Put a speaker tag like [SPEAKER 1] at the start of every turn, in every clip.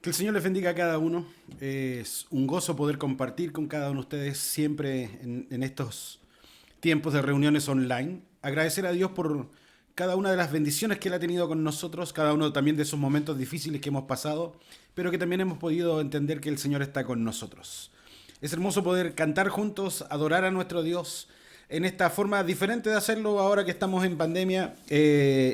[SPEAKER 1] Que el Señor les bendiga a cada uno. Es un gozo poder compartir con cada uno de ustedes siempre en estos tiempos de reuniones online. Agradecer a Dios por cada una de las bendiciones que Él ha tenido con nosotros, cada uno también de esos momentos difíciles que hemos pasado, pero que también hemos podido entender que el Señor está con nosotros. Es hermoso poder cantar juntos, adorar a nuestro Dios en esta forma diferente de hacerlo ahora que estamos en pandemia,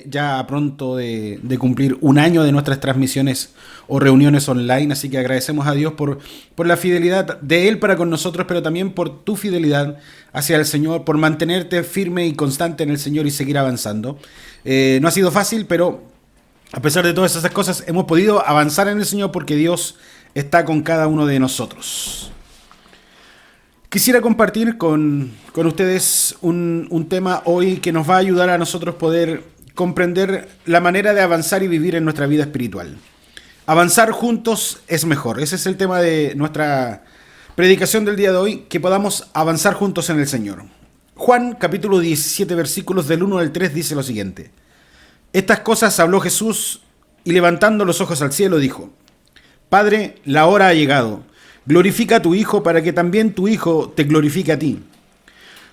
[SPEAKER 1] ya a pronto de cumplir un año de nuestras transmisiones o reuniones online, así que agradecemos a Dios por la fidelidad de Él para con nosotros, pero también por tu fidelidad hacia el Señor, por mantenerte firme y constante en el Señor y seguir avanzando. No ha sido fácil, pero a pesar de todas esas cosas hemos podido avanzar en el Señor porque Dios está con cada uno de nosotros. Quisiera compartir con ustedes un tema hoy que nos va a ayudar a nosotros poder comprender la manera de avanzar y vivir en nuestra vida espiritual. Avanzar juntos es mejor. Ese es el tema de nuestra predicación del día de hoy, que podamos avanzar juntos en el Señor. Juan capítulo 17 versículos del 1 al 3 dice lo siguiente. Estas cosas habló Jesús y levantando los ojos al cielo dijo, Padre, la hora ha llegado. Glorifica a tu Hijo para que también tu Hijo te glorifique a ti.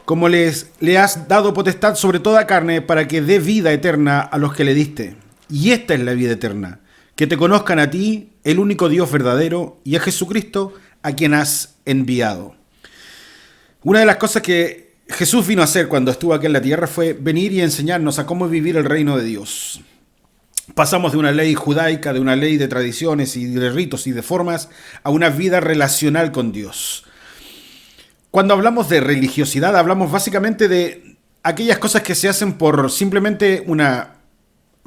[SPEAKER 1] Como le has dado potestad sobre toda carne para que dé vida eterna a los que le diste. Y esta es la vida eterna, que te conozcan a ti, el único Dios verdadero, y a Jesucristo, a quien has enviado. Una de las cosas que Jesús vino a hacer cuando estuvo aquí en la tierra fue venir y enseñarnos a cómo vivir el reino de Dios. Pasamos de una ley judaica, de una ley de tradiciones y de ritos y de formas, a una vida relacional con Dios. Cuando hablamos de religiosidad, hablamos básicamente de aquellas cosas que se hacen por simplemente una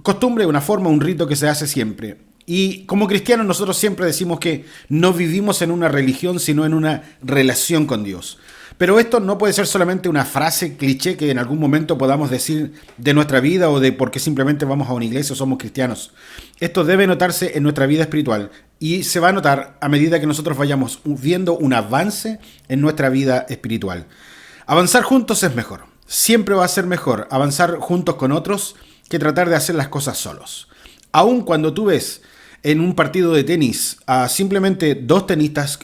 [SPEAKER 1] costumbre, una forma, un rito que se hace siempre. Y como cristianos nosotros siempre decimos que no vivimos en una religión, sino en una relación con Dios. Pero esto no puede ser solamente una frase cliché que en algún momento podamos decir de nuestra vida o de porque simplemente vamos a una iglesia o somos cristianos. Esto debe notarse en nuestra vida espiritual y se va a notar a medida que nosotros vayamos viendo un avance en nuestra vida espiritual. Avanzar juntos es mejor. Siempre va a ser mejor avanzar juntos con otros que tratar de hacer las cosas solos. Aun cuando tú ves en un partido de tenis a simplemente dos tenistas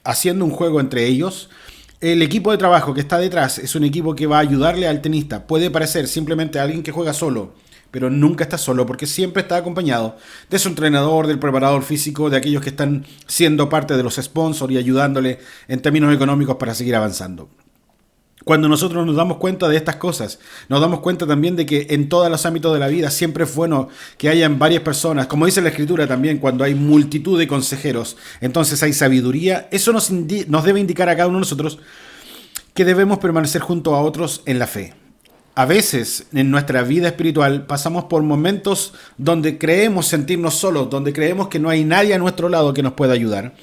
[SPEAKER 1] haciendo un juego entre ellos, el equipo de trabajo que está detrás es un equipo que va a ayudarle al tenista. Puede parecer simplemente alguien que juega solo, pero nunca está solo porque siempre está acompañado de su entrenador, del preparador físico, de aquellos que están siendo parte de los sponsors y ayudándole en términos económicos para seguir avanzando. Cuando nosotros nos damos cuenta de estas cosas, nos damos cuenta también de que en todos los ámbitos de la vida siempre es bueno que hayan varias personas, como dice la Escritura también, cuando hay multitud de consejeros, entonces hay sabiduría. Eso nos debe indicar a cada uno de nosotros que debemos permanecer junto a otros en la fe. A veces en nuestra vida espiritual pasamos por momentos donde creemos sentirnos solos, donde creemos que no hay nadie a nuestro lado que nos pueda ayudar.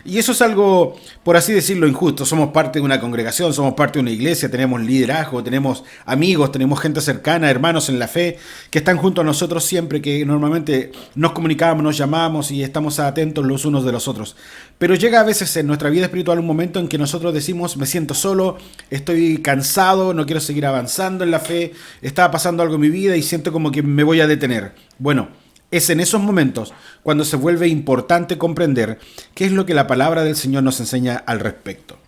[SPEAKER 1] Y eso es algo, por así decirlo, injusto. Somos parte de una congregación, somos parte de una iglesia, tenemos liderazgo, tenemos amigos, tenemos gente cercana, hermanos en la fe, que están junto a nosotros siempre, que normalmente nos comunicamos, nos llamamos y estamos atentos los unos de los otros. Pero llega a veces en nuestra vida espiritual un momento en que nosotros decimos, me siento solo, estoy cansado, no quiero seguir avanzando en la fe, está pasando algo en mi vida y siento como que me voy a detener. Bueno, es en esos momentos cuando se vuelve importante comprender qué es lo que la palabra del Señor nos enseña al respecto.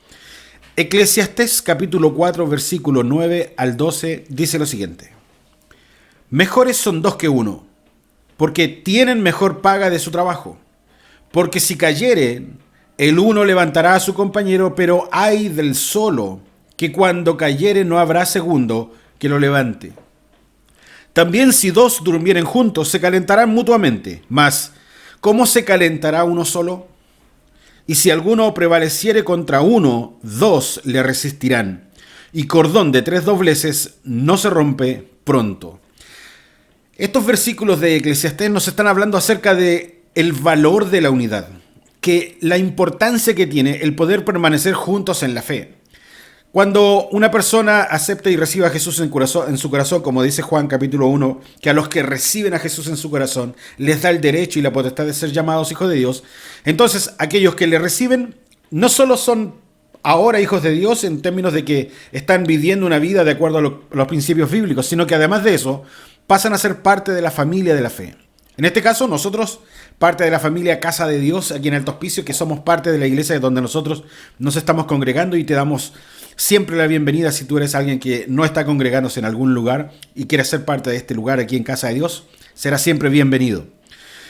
[SPEAKER 1] Eclesiastés capítulo 4 versículo 9 al 12 dice lo siguiente. Mejores son dos que uno, porque tienen mejor paga de su trabajo. Porque si cayeren, el uno levantará a su compañero, pero ay del solo, que cuando cayere no habrá segundo que lo levante. También si dos durmieren juntos, se calentarán mutuamente. Mas, ¿cómo se calentará uno solo? Y si alguno prevaleciere contra uno, dos le resistirán. Y cordón de tres dobleces no se rompe pronto. Estos versículos de Eclesiastés nos están hablando acerca de el valor de la unidad, que la importancia que tiene el poder permanecer juntos en la fe. Cuando una persona acepta y recibe a Jesús en su corazón, como dice Juan capítulo 1, que a los que reciben a Jesús en su corazón les da el derecho y la potestad de ser llamados hijos de Dios, entonces aquellos que le reciben no solo son ahora hijos de Dios en términos de que están viviendo una vida de acuerdo a los principios bíblicos, sino que además de eso pasan a ser parte de la familia de la fe. En este caso, nosotros, parte de la familia Casa de Dios, aquí en Alto Hospicio, que somos parte de la iglesia donde nosotros nos estamos congregando, y te damos siempre la bienvenida si tú eres alguien que no está congregándose en algún lugar y quieres ser parte de este lugar aquí en Casa de Dios, será siempre bienvenido.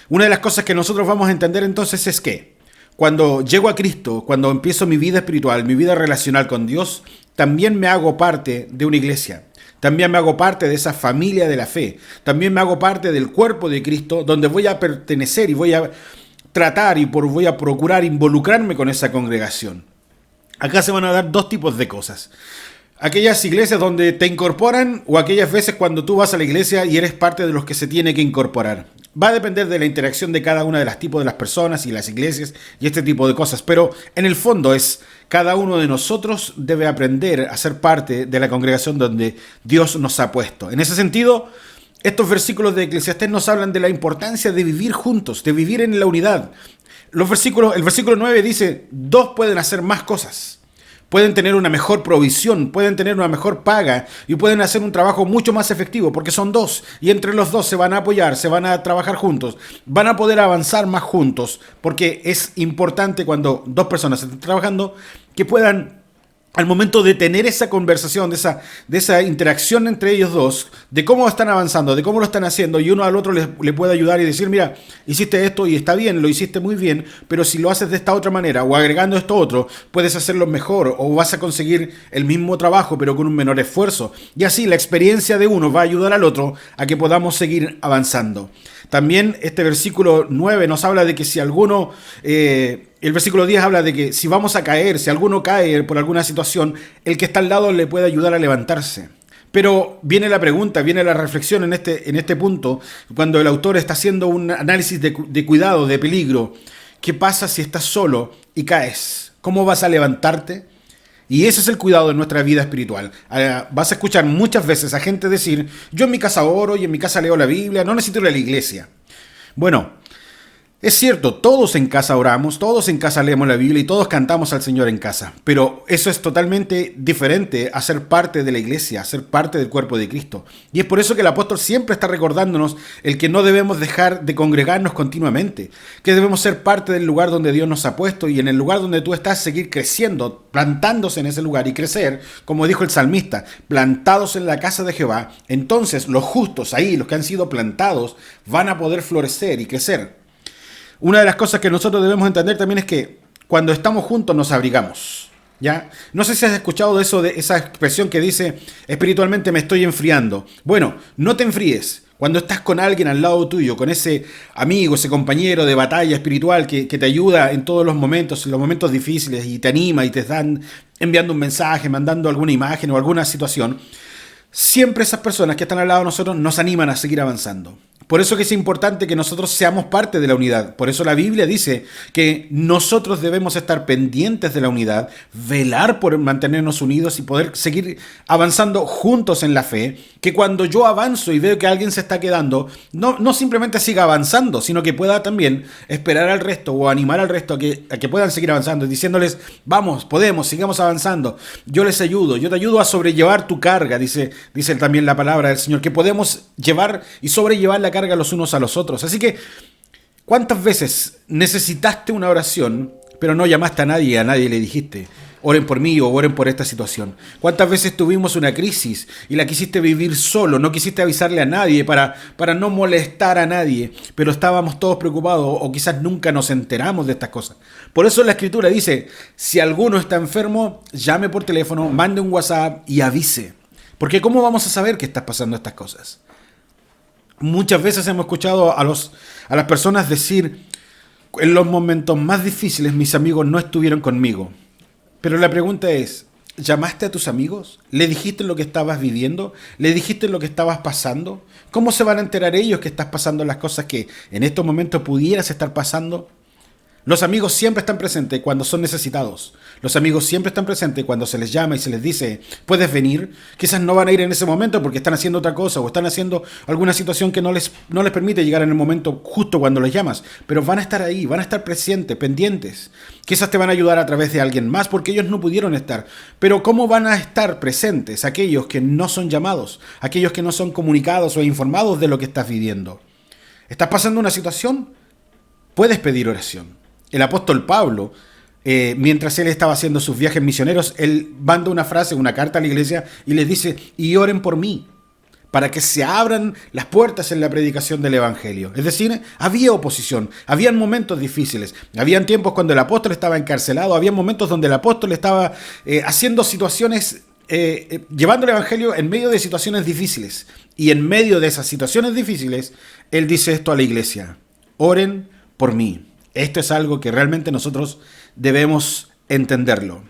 [SPEAKER 1] Una de las cosas que nosotros vamos a entender entonces es que cuando llego a Cristo, cuando empiezo mi vida espiritual, mi vida relacional con Dios, también me hago parte de una iglesia. También me hago parte de esa familia de la fe. También me hago parte del cuerpo de Cristo, donde voy a pertenecer y voy a tratar y voy a procurar involucrarme con esa congregación. Acá se van a dar dos tipos de cosas. Aquellas iglesias donde te incorporan, o aquellas veces cuando tú vas a la iglesia y eres parte de los que se tiene que incorporar. Va a depender de la interacción de cada una de las tipos de las personas y las iglesias y este tipo de cosas. Pero en el fondo es, cada uno de nosotros debe aprender a ser parte de la congregación donde Dios nos ha puesto. En ese sentido, estos versículos de Eclesiastés nos hablan de la importancia de vivir juntos, de vivir en la unidad. El versículo 9 dice, dos pueden hacer más cosas. Pueden tener una mejor provisión, pueden tener una mejor paga y pueden hacer un trabajo mucho más efectivo porque son dos, y entre los dos se van a apoyar, se van a trabajar juntos, van a poder avanzar más juntos, porque es importante cuando dos personas están trabajando que puedan, al momento de tener esa conversación, de esa interacción entre ellos dos, de cómo están avanzando, de cómo lo están haciendo, y uno al otro le puede ayudar y decir, mira, hiciste esto y está bien, lo hiciste muy bien, pero si lo haces de esta otra manera o agregando esto otro, puedes hacerlo mejor o vas a conseguir el mismo trabajo pero con un menor esfuerzo. Y así la experiencia de uno va a ayudar al otro a que podamos seguir avanzando. También este versículo 9 nos habla de que si alguno... el versículo 10 habla de que si vamos a caer, si alguno cae por alguna situación, el que está al lado le puede ayudar a levantarse. Pero viene la pregunta, viene la reflexión en este punto, cuando el autor está haciendo un análisis de cuidado, de peligro. ¿Qué pasa si estás solo y caes? ¿Cómo vas a levantarte? Y ese es el cuidado de nuestra vida espiritual. Vas a escuchar muchas veces a gente decir, yo en mi casa oro y en mi casa leo la Biblia, no necesito ir a la iglesia. Bueno, es cierto, todos en casa oramos, todos en casa leemos la Biblia y todos cantamos al Señor en casa, pero eso es totalmente diferente a ser parte de la iglesia, a ser parte del cuerpo de Cristo. Y es por eso que el apóstol siempre está recordándonos el que no debemos dejar de congregarnos continuamente, que debemos ser parte del lugar donde Dios nos ha puesto, y en el lugar donde tú estás seguir creciendo, plantándose en ese lugar y crecer, como dijo el salmista, plantados en la casa de Jehová. Entonces los justos ahí, los que han sido plantados, van a poder florecer y crecer. Una de las cosas que nosotros debemos entender también es que cuando estamos juntos nos abrigamos, ¿ya? No sé si has escuchado de eso, de esa expresión que dice, espiritualmente me estoy enfriando. Bueno, no te enfríes. Cuando estás con alguien al lado tuyo, con ese amigo, ese compañero de batalla espiritual que te ayuda en todos los momentos difíciles, y te anima y te están enviando un mensaje, mandando alguna imagen o alguna situación, siempre esas personas que están al lado de nosotros nos animan a seguir avanzando. Por eso que es importante que nosotros seamos parte de la unidad. Por eso la Biblia dice que nosotros debemos estar pendientes de la unidad, velar por mantenernos unidos y poder seguir avanzando juntos en la fe, que cuando yo avanzo y veo que alguien se está quedando, no simplemente siga avanzando, sino que pueda también esperar al resto o animar al resto a que puedan seguir avanzando, diciéndoles, vamos, podemos, sigamos avanzando, yo les ayudo, yo te ayudo a sobrellevar tu carga, dice también la palabra del Señor, que podemos llevar y sobrellevar la carga los unos a los otros. Así que, ¿cuántas veces necesitaste una oración, pero no llamaste a nadie le dijiste, oren por mí o oren por esta situación? ¿Cuántas veces tuvimos una crisis y la quisiste vivir solo, no quisiste avisarle a nadie para no molestar a nadie, pero estábamos todos preocupados o quizás nunca nos enteramos de estas cosas? Por eso la Escritura dice, si alguno está enfermo, llame por teléfono, mande un WhatsApp y avise. Porque ¿cómo vamos a saber que estás pasando estas cosas? Muchas veces hemos escuchado a las personas decir, en los momentos más difíciles mis amigos no estuvieron conmigo. Pero la pregunta es, ¿llamaste a tus amigos? ¿Le dijiste lo que estabas viviendo? ¿Le dijiste lo que estabas pasando? ¿Cómo se van a enterar ellos que estás pasando las cosas que en estos momentos pudieras estar pasando? Los amigos siempre están presentes cuando son necesitados. Los amigos siempre están presentes cuando se les llama y se les dice, ¿puedes venir? Quizás no van a ir en ese momento porque están haciendo otra cosa o están haciendo alguna situación que no les permite llegar en el momento justo cuando les llamas. Pero van a estar ahí, van a estar presentes, pendientes. Quizás te van a ayudar a través de alguien más porque ellos no pudieron estar. Pero ¿cómo van a estar presentes aquellos que no son llamados? Aquellos que no son comunicados o informados de lo que estás viviendo. ¿Estás pasando una situación? Puedes pedir oración. El apóstol Pablo, mientras él estaba haciendo sus viajes misioneros, él manda una frase, una carta a la iglesia y les dice, y oren por mí, para que se abran las puertas en la predicación del Evangelio. Es decir, había oposición, habían momentos difíciles, habían tiempos cuando el apóstol estaba encarcelado, había momentos donde el apóstol estaba haciendo situaciones, llevando el Evangelio en medio de situaciones difíciles. Y en medio de esas situaciones difíciles, él dice esto a la iglesia, oren por mí. Esto es algo que realmente nosotros debemos entenderlo.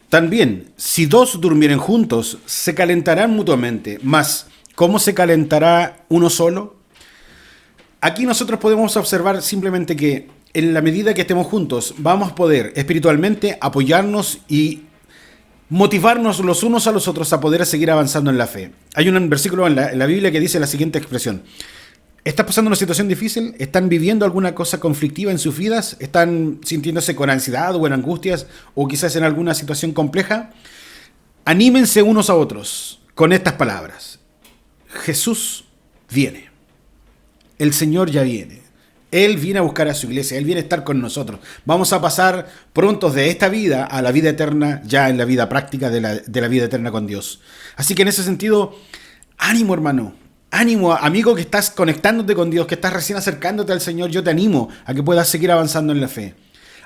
[SPEAKER 1] También, si dos durmieren juntos, se calentarán mutuamente, mas ¿cómo se calentará uno solo? Aquí nosotros podemos observar simplemente que en la medida que estemos juntos, vamos a poder espiritualmente apoyarnos y motivarnos los unos a los otros a poder seguir avanzando en la fe. Hay un versículo en la Biblia que dice la siguiente expresión. ¿Estás pasando una situación difícil? ¿Están viviendo alguna cosa conflictiva en sus vidas? ¿Están sintiéndose con ansiedad o en angustias o quizás en alguna situación compleja? Anímense unos a otros con estas palabras. Jesús viene. El Señor ya viene. Él viene a buscar a su iglesia. Él viene a estar con nosotros. Vamos a pasar prontos de esta vida a la vida eterna, ya en la vida práctica de la vida eterna con Dios. Así que en ese sentido, ánimo, hermano. Ánimo, amigo, que estás conectándote con Dios, que estás recién acercándote al Señor. Yo te animo a que puedas seguir avanzando en la fe.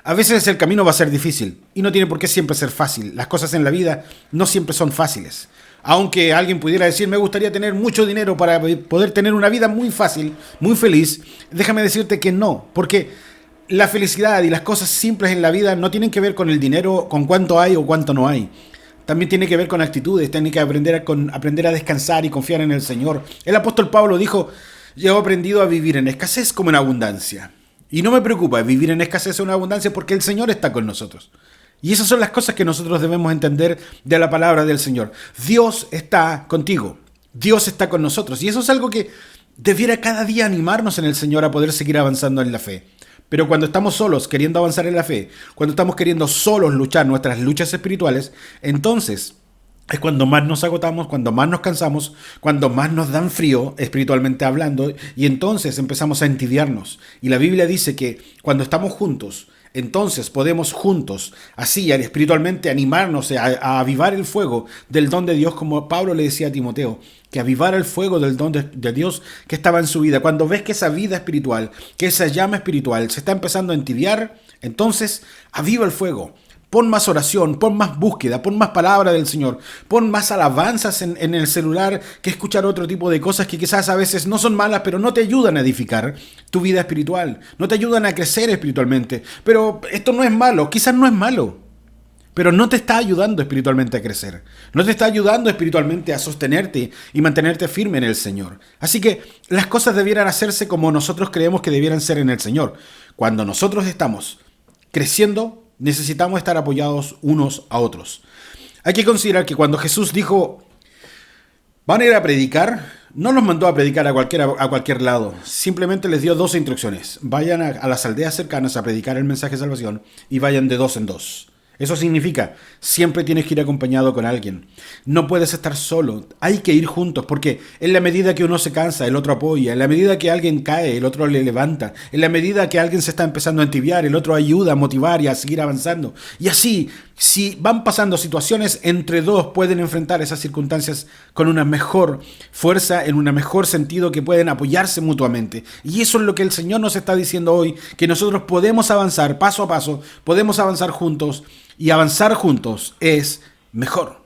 [SPEAKER 1] A veces el camino va a ser difícil y no tiene por qué siempre ser fácil. Las cosas en la vida no siempre son fáciles. Aunque alguien pudiera decir, me gustaría tener mucho dinero para poder tener una vida muy fácil, muy feliz, déjame decirte que no, porque la felicidad y las cosas simples en la vida no tienen que ver con el dinero, con cuánto hay o cuánto no hay. También tiene que ver con actitudes, tiene que aprender a descansar y confiar en el Señor. El apóstol Pablo dijo, yo he aprendido a vivir en escasez como en abundancia. Y no me preocupa vivir en escasez o en abundancia porque el Señor está con nosotros. Y esas son las cosas que nosotros debemos entender de la palabra del Señor. Dios está contigo, Dios está con nosotros. Y eso es algo que debiera cada día animarnos en el Señor a poder seguir avanzando en la fe. Pero cuando estamos solos queriendo avanzar en la fe, cuando estamos queriendo solos luchar nuestras luchas espirituales, entonces es cuando más nos agotamos, cuando más nos cansamos, cuando más nos dan frío espiritualmente hablando, y entonces empezamos a entibiarnos. Y la Biblia dice que cuando estamos juntos, entonces podemos juntos, así espiritualmente, animarnos a avivar el fuego del don de Dios, como Pablo le decía a Timoteo, que avivara el fuego del don de Dios que estaba en su vida. Cuando ves que esa vida espiritual, que esa llama espiritual se está empezando a entibiar, entonces aviva el fuego. Pon más oración, pon más búsqueda, pon más palabra del Señor, pon más alabanzas en el celular que escuchar otro tipo de cosas que quizás a veces no son malas, pero no te ayudan a edificar tu vida espiritual, no te ayudan a crecer espiritualmente. Pero esto no es malo, quizás no es malo, pero no te está ayudando espiritualmente a crecer, no te está ayudando espiritualmente a sostenerte y mantenerte firme en el Señor. Así que las cosas debieran hacerse como nosotros creemos que debieran ser en el Señor. Cuando nosotros estamos creciendo, necesitamos estar apoyados unos a otros. Hay que considerar que cuando Jesús dijo, van a ir a predicar, no los mandó a predicar a cualquier lado. Simplemente les dio dos instrucciones. Vayan a las aldeas cercanas a predicar el mensaje de salvación y vayan de dos en dos. Eso significa, siempre tienes que ir acompañado con alguien. No puedes estar solo, hay que ir juntos, porque en la medida que uno se cansa, el otro apoya. En la medida que alguien cae, el otro le levanta. En la medida que alguien se está empezando a entibiar, el otro ayuda a motivar y a seguir avanzando. Y así, si van pasando situaciones, entre dos pueden enfrentar esas circunstancias con una mejor fuerza, en un mejor sentido, que pueden apoyarse mutuamente. Y eso es lo que el Señor nos está diciendo hoy, que nosotros podemos avanzar paso a paso, podemos avanzar juntos, y avanzar juntos es mejor.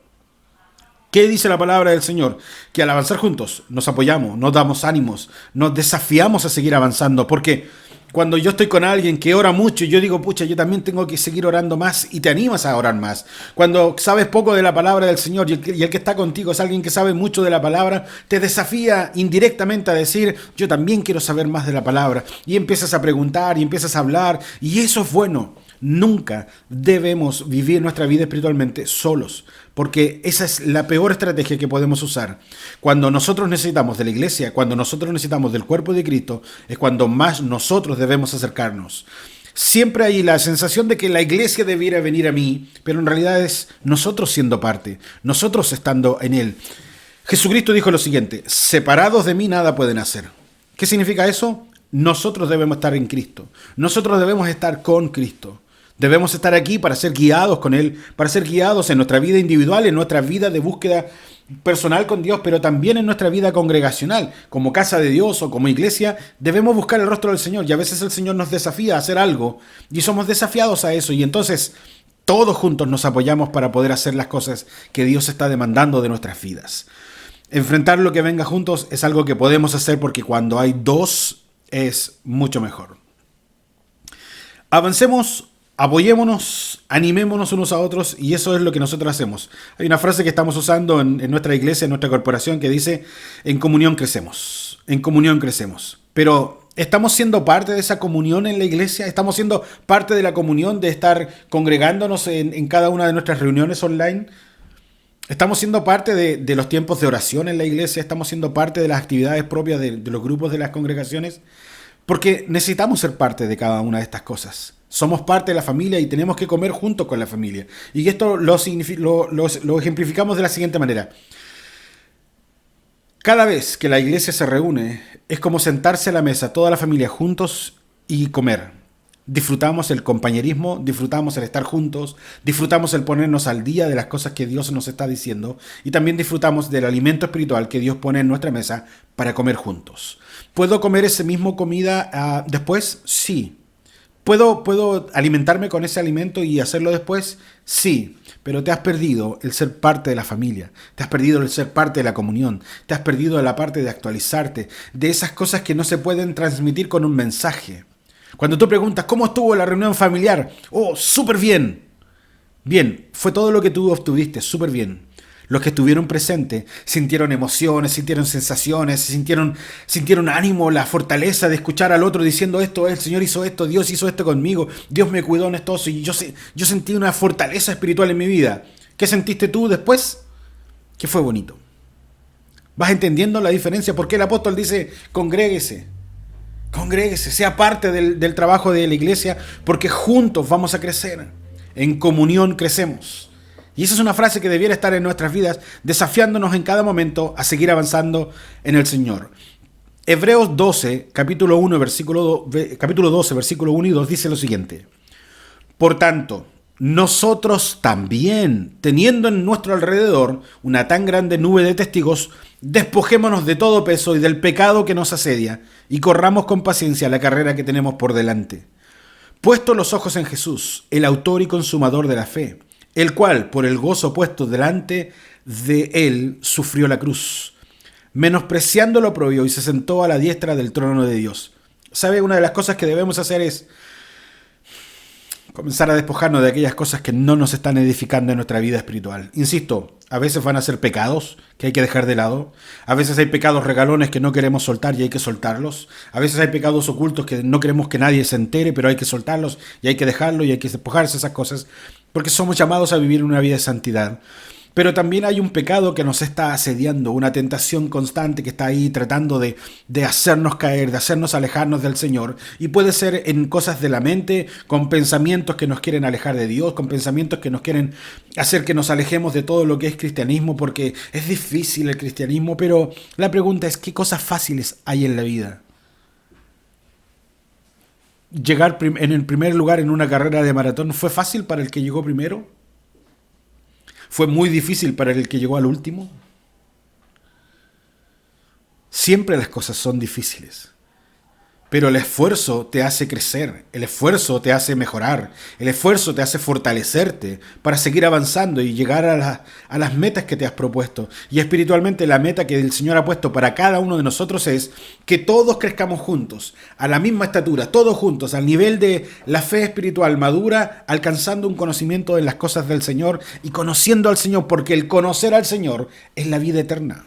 [SPEAKER 1] ¿Qué dice la palabra del Señor? Que al avanzar juntos nos apoyamos, nos damos ánimos, nos desafiamos a seguir avanzando, porque cuando yo estoy con alguien que ora mucho, yo digo, pucha, yo también tengo que seguir orando más, y te animas a orar más. Cuando sabes poco de la palabra del Señor y el que está contigo es alguien que sabe mucho de la palabra, te desafía indirectamente a decir, yo también quiero saber más de la palabra. Y empiezas a preguntar y empiezas a hablar, y eso es bueno. Nunca debemos vivir nuestra vida espiritualmente solos, porque esa es la peor estrategia que podemos usar. Cuando nosotros necesitamos de la iglesia, cuando nosotros necesitamos del cuerpo de Cristo, es cuando más nosotros debemos acercarnos. Siempre hay la sensación de que la iglesia debiera venir a mí, pero en realidad es nosotros siendo parte, nosotros estando en Él. Jesucristo dijo lo siguiente, separados de mí nada pueden hacer. ¿Qué significa eso? Nosotros debemos estar en Cristo. Nosotros debemos estar con Cristo. Debemos estar aquí para ser guiados con Él, para ser guiados en nuestra vida individual, en nuestra vida de búsqueda personal con Dios, pero también en nuestra vida congregacional. Como casa de Dios o como iglesia, debemos buscar el rostro del Señor. Y a veces el Señor nos desafía a hacer algo y somos desafiados a eso. Y entonces todos juntos nos apoyamos para poder hacer las cosas que Dios está demandando de nuestras vidas. Enfrentar lo que venga juntos es algo que podemos hacer porque cuando hay dos es mucho mejor. Avancemos, apoyémonos, animémonos unos a otros y eso es lo que nosotros hacemos. Hay una frase que estamos usando en nuestra iglesia, en nuestra corporación, que dice: en comunión crecemos, en comunión crecemos. Pero ¿estamos siendo parte de esa comunión en la iglesia? ¿Estamos siendo parte de la comunión de estar congregándonos en cada una de nuestras reuniones online? ¿Estamos siendo parte de los tiempos de oración en la iglesia? ¿Estamos siendo parte de las actividades propias de los grupos de las congregaciones? Porque necesitamos ser parte de cada una de estas cosas. Somos parte de la familia y tenemos que comer junto con la familia. Y esto lo ejemplificamos de la siguiente manera. Cada vez que la iglesia se reúne, es como sentarse a la mesa toda la familia juntos y comer. Disfrutamos el compañerismo, disfrutamos el estar juntos, disfrutamos el ponernos al día de las cosas que Dios nos está diciendo y también disfrutamos del alimento espiritual que Dios pone en nuestra mesa para comer juntos. ¿Puedo comer esa misma comida después? Sí. ¿Puedo alimentarme con ese alimento y hacerlo después? Sí, pero te has perdido el ser parte de la familia, te has perdido el ser parte de la comunión, te has perdido la parte de actualizarte, de esas cosas que no se pueden transmitir con un mensaje. Cuando tú preguntas, ¿cómo estuvo la reunión familiar? Oh, súper bien. Bien, fue todo lo que tú obtuviste, súper bien. Los que estuvieron presentes sintieron emociones, sintieron sensaciones, sintieron ánimo, la fortaleza de escuchar al otro diciendo esto, el Señor hizo esto, Dios hizo esto conmigo, Dios me cuidó en esto, y yo sentí una fortaleza espiritual en mi vida. ¿Qué sentiste tú después? Que fue bonito. ¿Vas entendiendo la diferencia? ¿Por qué el apóstol dice, congréguese? Congréguese, sea parte del trabajo de la iglesia, porque juntos vamos a crecer. En comunión crecemos. Y esa es una frase que debiera estar en nuestras vidas, desafiándonos en cada momento a seguir avanzando en el Señor. Hebreos 12, capítulo 12, versículo 1 y 2, dice lo siguiente. Por tanto, nosotros también, teniendo en nuestro alrededor una tan grande nube de testigos, despojémonos de todo peso y del pecado que nos asedia, y corramos con paciencia la carrera que tenemos por delante. Puesto los ojos en Jesús, el autor y consumador de la fe, el cual, por el gozo puesto delante de él, sufrió la cruz, menospreciando lo oprobio, y se sentó a la diestra del trono de Dios. ¿Sabe? Una de las cosas que debemos hacer es comenzar a despojarnos de aquellas cosas que no nos están edificando en nuestra vida espiritual. Insisto, a veces van a ser pecados que hay que dejar de lado. A veces hay pecados regalones que no queremos soltar y hay que soltarlos. A veces hay pecados ocultos que no queremos que nadie se entere, pero hay que soltarlos y hay que dejarlos y hay que despojarse de esas cosas, porque somos llamados a vivir una vida de santidad. Pero también hay un pecado que nos está asediando, una tentación constante que está ahí tratando de hacernos caer, de hacernos alejarnos del Señor. Y puede ser en cosas de la mente, con pensamientos que nos quieren alejar de Dios, con pensamientos que nos quieren hacer que nos alejemos de todo lo que es cristianismo, porque es difícil el cristianismo, pero la pregunta es, ¿qué cosas fáciles hay en la vida? Llegar en el primer lugar en una carrera de maratón, ¿fue fácil para el que llegó primero? ¿Fue muy difícil para el que llegó al último? Siempre las cosas son difíciles, pero el esfuerzo te hace crecer, el esfuerzo te hace mejorar, el esfuerzo te hace fortalecerte para seguir avanzando y llegar a las metas que te has propuesto. Y espiritualmente la meta que el Señor ha puesto para cada uno de nosotros es que todos crezcamos juntos, a la misma estatura, todos juntos, al nivel de la fe espiritual madura, alcanzando un conocimiento de las cosas del Señor y conociendo al Señor, porque el conocer al Señor es la vida eterna.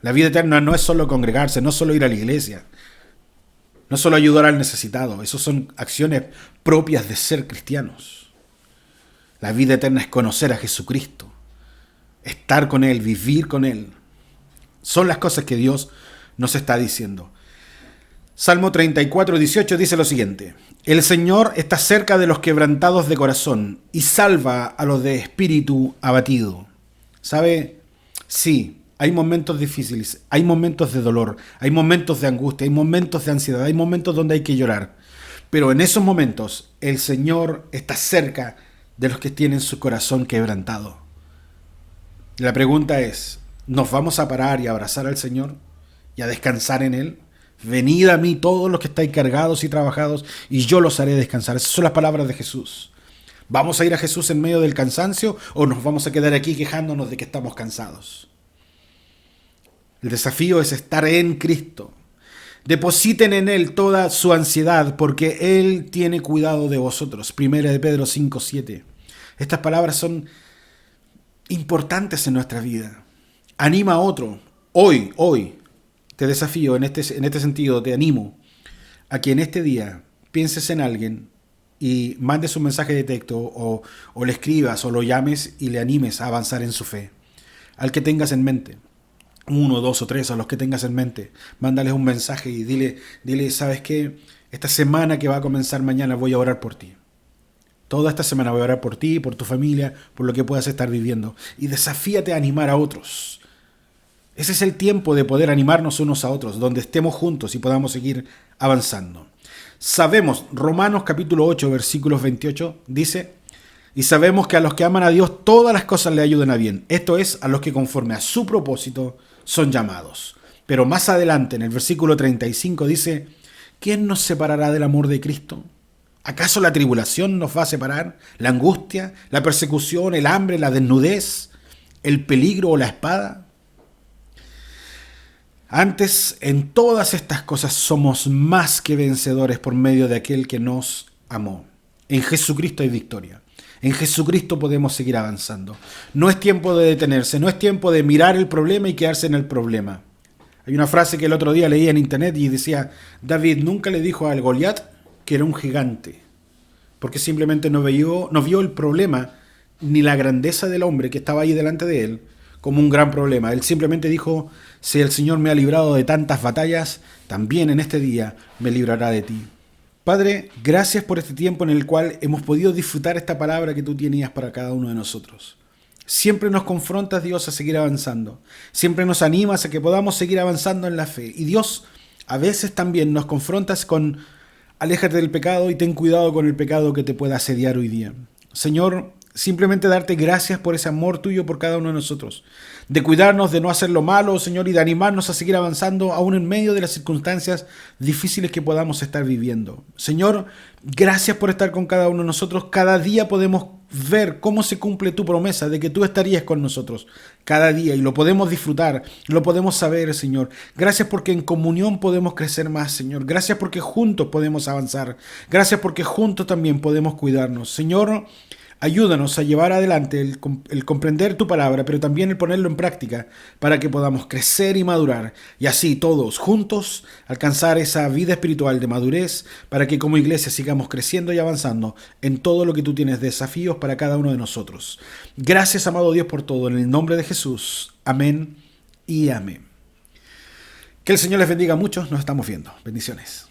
[SPEAKER 1] La vida eterna no es solo congregarse, no es solo ir a la iglesia, no solo ayudar al necesitado. Esas son acciones propias de ser cristianos. La vida eterna es conocer a Jesucristo, estar con Él, vivir con Él. Son las cosas que Dios nos está diciendo. Salmo 34, 18 dice lo siguiente. El Señor está cerca de los quebrantados de corazón y salva a los de espíritu abatido. ¿Sabe? Sí, Hay momentos difíciles, hay momentos de dolor, hay momentos de angustia, hay momentos de ansiedad, hay momentos donde hay que llorar. Pero en esos momentos el Señor está cerca de los que tienen su corazón quebrantado. La pregunta es, ¿nos vamos a parar y a abrazar al Señor y a descansar en Él? Venid a mí todos los que estáis cargados y trabajados y yo los haré descansar. Esas son las palabras de Jesús. ¿Vamos a ir a Jesús en medio del cansancio o nos vamos a quedar aquí quejándonos de que estamos cansados? El desafío es estar en Cristo. Depositen en Él toda su ansiedad porque Él tiene cuidado de vosotros. Primera de Pedro 5:7. Estas palabras son importantes en nuestra vida. Anima a otro. Hoy, te desafío en este sentido, te animo a que en este día pienses en alguien y mandes un mensaje de texto o le escribas o lo llames y le animes a avanzar en su fe. Al que tengas en mente. 1, 2 o 3, a los que tengas en mente, mándales un mensaje y dile, ¿sabes qué? Esta semana que va a comenzar mañana voy a orar por ti. Toda esta semana voy a orar por ti, por tu familia, por lo que puedas estar viviendo. Y desafíate a animar a otros. Ese es el tiempo de poder animarnos unos a otros, donde estemos juntos y podamos seguir avanzando. Sabemos, Romanos capítulo 8, versículos 28, dice: y sabemos que a los que aman a Dios todas las cosas le ayudan a bien. Esto es, a los que conforme a su propósito son llamados. Pero más adelante, en el versículo 35, dice: ¿quién nos separará del amor de Cristo? ¿Acaso la tribulación nos va a separar? ¿La angustia, la persecución, el hambre, la desnudez, el peligro o la espada? Antes, en todas estas cosas somos más que vencedores por medio de aquel que nos amó. En Jesucristo hay victoria. En Jesucristo podemos seguir avanzando. No es tiempo de detenerse, no es tiempo de mirar el problema y quedarse en el problema. Hay una frase que el otro día leí en internet y decía: David nunca le dijo al Goliat que era un gigante, porque simplemente no vio el problema ni la grandeza del hombre que estaba ahí delante de él como un gran problema. Él simplemente dijo: si el Señor me ha librado de tantas batallas, también en este día me librará de ti. Padre, gracias por este tiempo en el cual hemos podido disfrutar esta palabra que tú tenías para cada uno de nosotros. Siempre nos confrontas, Dios, a seguir avanzando. Siempre nos animas a que podamos seguir avanzando en la fe. Y Dios, a veces también nos confrontas con: aléjate del pecado y ten cuidado con el pecado que te pueda asediar hoy día. Señor, simplemente darte gracias por ese amor tuyo por cada uno de nosotros, de cuidarnos, de no hacer lo malo, Señor, y de animarnos a seguir avanzando aún en medio de las circunstancias difíciles que podamos estar viviendo. Señor, gracias por estar con cada uno de nosotros. Cada día podemos ver cómo se cumple tu promesa de que tú estarías con nosotros cada día, y lo podemos disfrutar, lo podemos saber, Señor. Gracias porque en comunión podemos crecer más, Señor. Gracias porque juntos podemos avanzar. Gracias porque juntos también podemos cuidarnos. Señor, ayúdanos a llevar adelante el comprender tu palabra, pero también el ponerlo en práctica para que podamos crecer y madurar, y así todos juntos alcanzar esa vida espiritual de madurez, para que como iglesia sigamos creciendo y avanzando en todo lo que tú tienes, desafíos para cada uno de nosotros. Gracias, amado Dios, por todo. En el nombre de Jesús. Amén y amén. Que el Señor les bendiga mucho. Nos estamos viendo. Bendiciones.